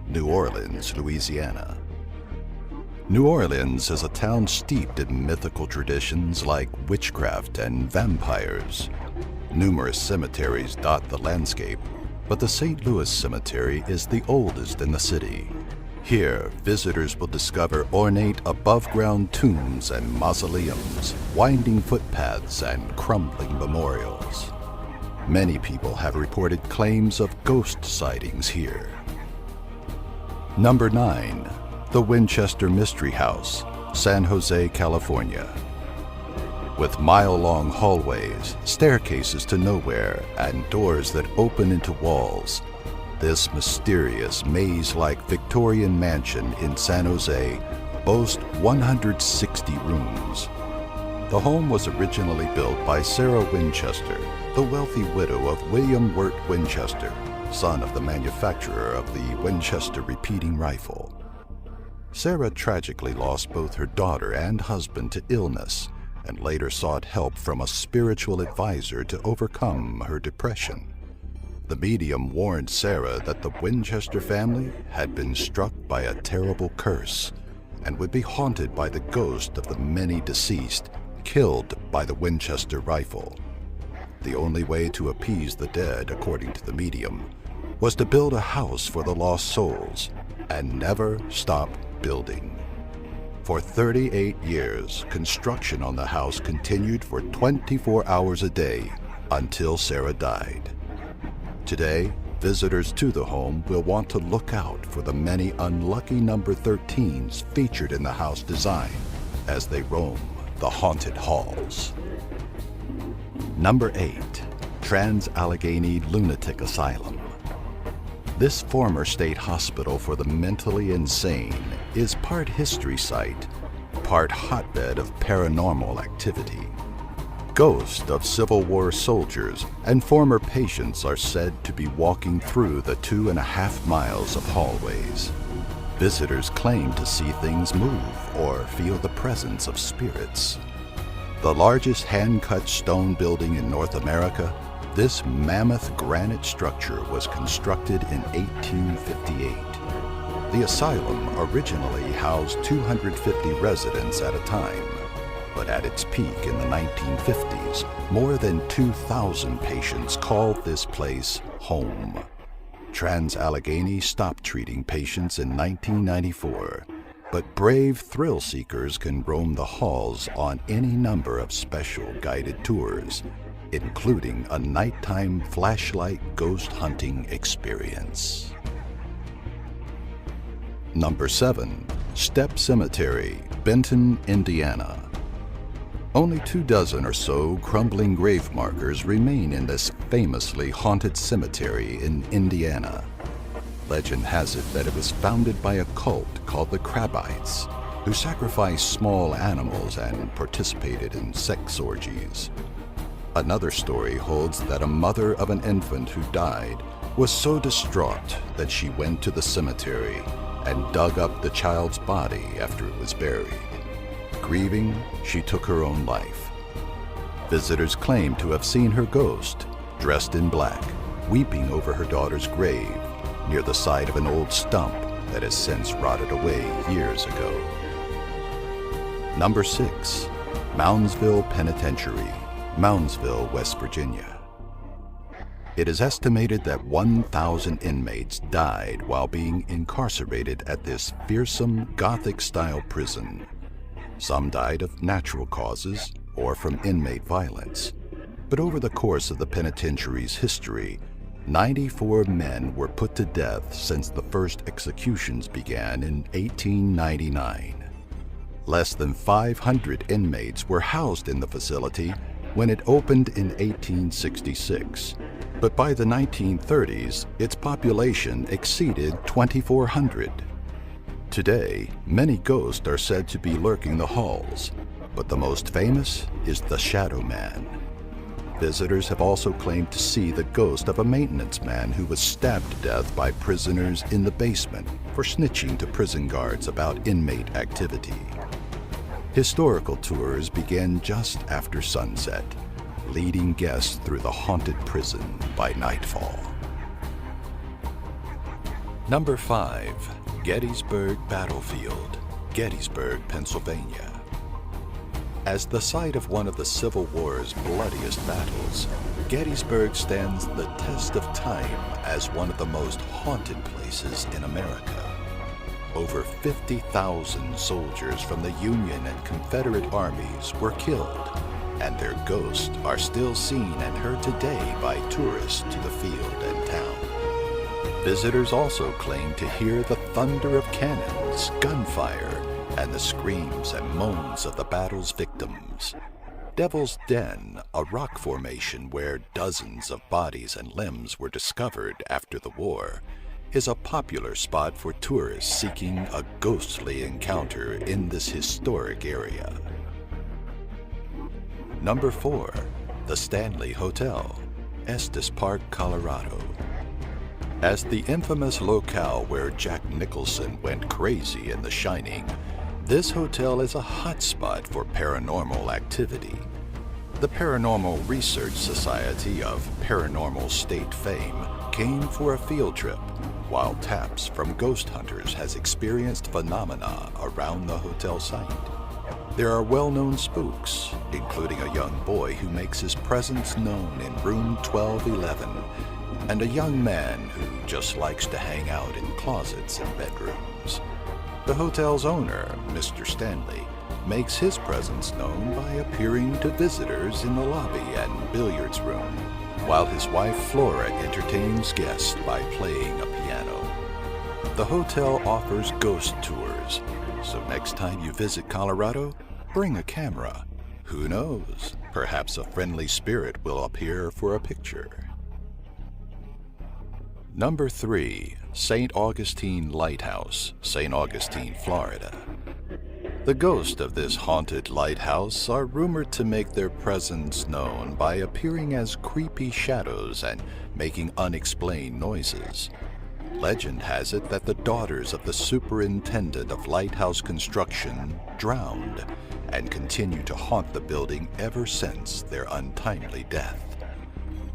New Orleans, Louisiana. New Orleans is a town steeped in mythical traditions like witchcraft and vampires. Numerous cemeteries dot the landscape, but the St. Louis Cemetery is the oldest in the city. Here, visitors will discover ornate above-ground tombs and mausoleums, winding footpaths, and crumbling memorials. Many people have reported claims of ghost sightings here. Number 9. The Winchester Mystery House, San Jose, California. With mile-long hallways, staircases to nowhere, and doors that open into walls, this mysterious maze-like Victorian mansion in San Jose boasts 160 rooms. The home was originally built by Sarah Winchester, the wealthy widow of William Wirt Winchester, son of the manufacturer of the Winchester repeating rifle. Sarah tragically lost both her daughter and husband to illness, and later sought help from a spiritual advisor to overcome her depression. The medium warned Sarah that the Winchester family had been struck by a terrible curse and would be haunted by the ghost of the many deceased killed by the Winchester rifle. The only way to appease the dead, according to the medium, was to build a house for the lost souls and never stop building. For 38 years, construction on the house continued for 24 hours a day until Sarah died. Today, visitors to the home will want to look out for the many unlucky number 13s featured in the house design as they roam the haunted halls. Number 8. Trans-Allegheny Lunatic Asylum. This former state hospital for the mentally insane is part history site, part hotbed of paranormal activity. Ghosts of Civil War soldiers and former patients are said to be walking through the 2.5 miles of hallways. Visitors claim to see things move or feel the presence of spirits. The largest hand-cut stone building in North America, this mammoth granite structure was constructed in 1858. The asylum originally housed 250 residents at a time, but at its peak in the 1950s, more than 2,000 patients called this place home. Trans-Allegheny stopped treating patients in 1994, but brave thrill seekers can roam the halls on any number of special guided tours, including a nighttime flashlight ghost hunting experience. Number 7. Stepp Cemetery, Benton, Indiana. Only 24 or so crumbling grave markers remain in this famously haunted cemetery in Indiana. Legend has it that it was founded by a cult called the Crabbites, who sacrificed small animals and participated in sex orgies. Another story holds that a mother of an infant who died was so distraught that she went to the cemetery and dug up the child's body after it was buried. Grieving, she took her own life. Visitors claim to have seen her ghost, dressed in black, weeping over her daughter's grave near the side of an old stump that has since rotted away years ago. Number 6. Moundsville Penitentiary, Moundsville, West Virginia. It is estimated that 1,000 inmates died while being incarcerated at this fearsome Gothic-style prison. Some died of natural causes or from inmate violence. But over the course of the penitentiary's history, 94 men were put to death since the first executions began in 1899. Less than 500 inmates were housed in the facility when it opened in 1866. But by the 1930s, its population exceeded 2,400. Today, many ghosts are said to be lurking the halls, but the most famous is the Shadow Man. Visitors have also claimed to see the ghost of a maintenance man who was stabbed to death by prisoners in the basement for snitching to prison guards about inmate activity. Historical tours begin just after sunset, leading guests through the haunted prison by nightfall. Number 5. Gettysburg Battlefield, Gettysburg, Pennsylvania. As the site of one of the Civil War's bloodiest battles, Gettysburg stands the test of time as one of the most haunted places in America. Over 50,000 soldiers from the Union and Confederate armies were killed, and their ghosts are still seen and heard today by tourists to the field and town. Visitors also claim to hear the thunder of cannons, gunfire, and the screams and moans of the battle's victims. Devil's Den, a rock formation where dozens of bodies and limbs were discovered after the war, is a popular spot for tourists seeking a ghostly encounter in this historic area. Number 4. The Stanley Hotel, Estes Park, Colorado. As the infamous locale where Jack Nicholson went crazy in The Shining, this hotel is a hotspot for paranormal activity. The Paranormal Research Society of Paranormal State fame came for a field trip, while Taps from Ghost Hunters has experienced phenomena around the hotel site. There are well-known spooks, including a young boy who makes his presence known in room 1211, and a young man who just likes to hang out in closets and bedrooms. The hotel's owner, Mr. Stanley, makes his presence known by appearing to visitors in the lobby and billiards room, while his wife Flora entertains guests by playing a piano. The hotel offers ghost tours, so next time you visit Colorado, bring a camera. Who knows, perhaps a friendly spirit will appear for a picture. Number 3. St. Augustine Lighthouse, St. Augustine, Florida. The ghosts of this haunted lighthouse are rumored to make their presence known by appearing as creepy shadows and making unexplained noises. Legend has it that the daughters of the superintendent of lighthouse construction drowned and continue to haunt the building ever since their untimely death.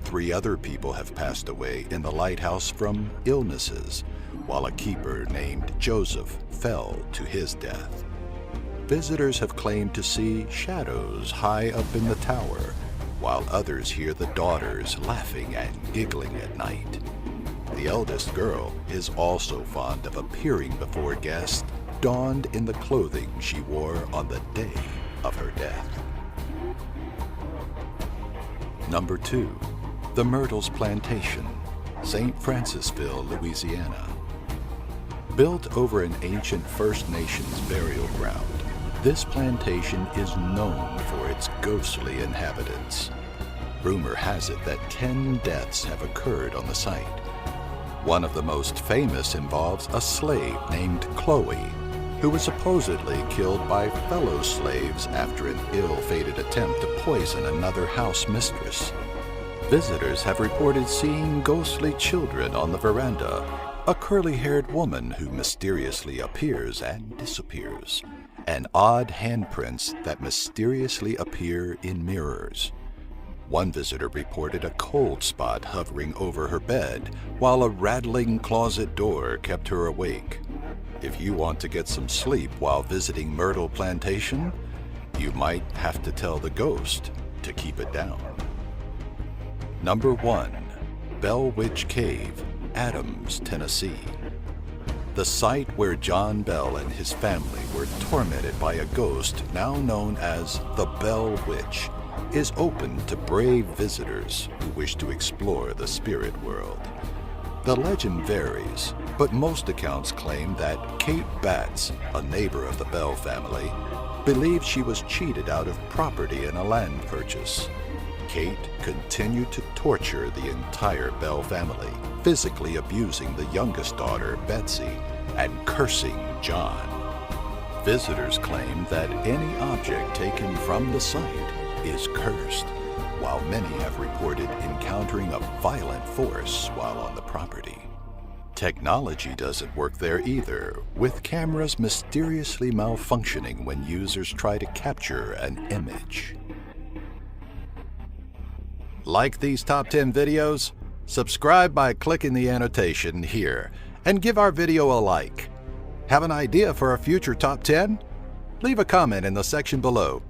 3 other people have passed away in the lighthouse from illnesses, while a keeper named Joseph fell to his death. Visitors have claimed to see shadows high up in the tower, while others hear the daughters laughing and giggling at night. The eldest girl is also fond of appearing before guests, donned in the clothing she wore on the day of her death. Number 2. The Myrtles Plantation, St. Francisville, Louisiana. Built over an ancient First Nations burial ground, this plantation is known for its ghostly inhabitants. Rumor has it that 10 deaths have occurred on the site. One of the most famous involves a slave named Chloe, who was supposedly killed by fellow slaves after an ill-fated attempt to poison another house mistress. Visitors have reported seeing ghostly children on the veranda, a curly-haired woman who mysteriously appears and disappears, and odd handprints that mysteriously appear in mirrors. One visitor reported a cold spot hovering over her bed, while a rattling closet door kept her awake. If you want to get some sleep while visiting Myrtle Plantation, you might have to tell the ghost to keep it down. Number 1. Bell Witch Cave, Adams, Tennessee. The site where John Bell and his family were tormented by a ghost now known as the Bell Witch is open to brave visitors who wish to explore the spirit world. The legend varies, but most accounts claim that Kate Batts, a neighbor of the Bell family, believed she was cheated out of property in a land purchase. Kate continued to torture the entire Bell family, physically abusing the youngest daughter, Betsy, and cursing John. Visitors claim that any object taken from the site is cursed, while many have reported encountering a violent force while on the property. Technology doesn't work there either, with cameras mysteriously malfunctioning when users try to capture an image. Like these top 10 videos? Subscribe by clicking the annotation here and give our video a like. Have an idea for a future top 10? Leave a comment in the section below.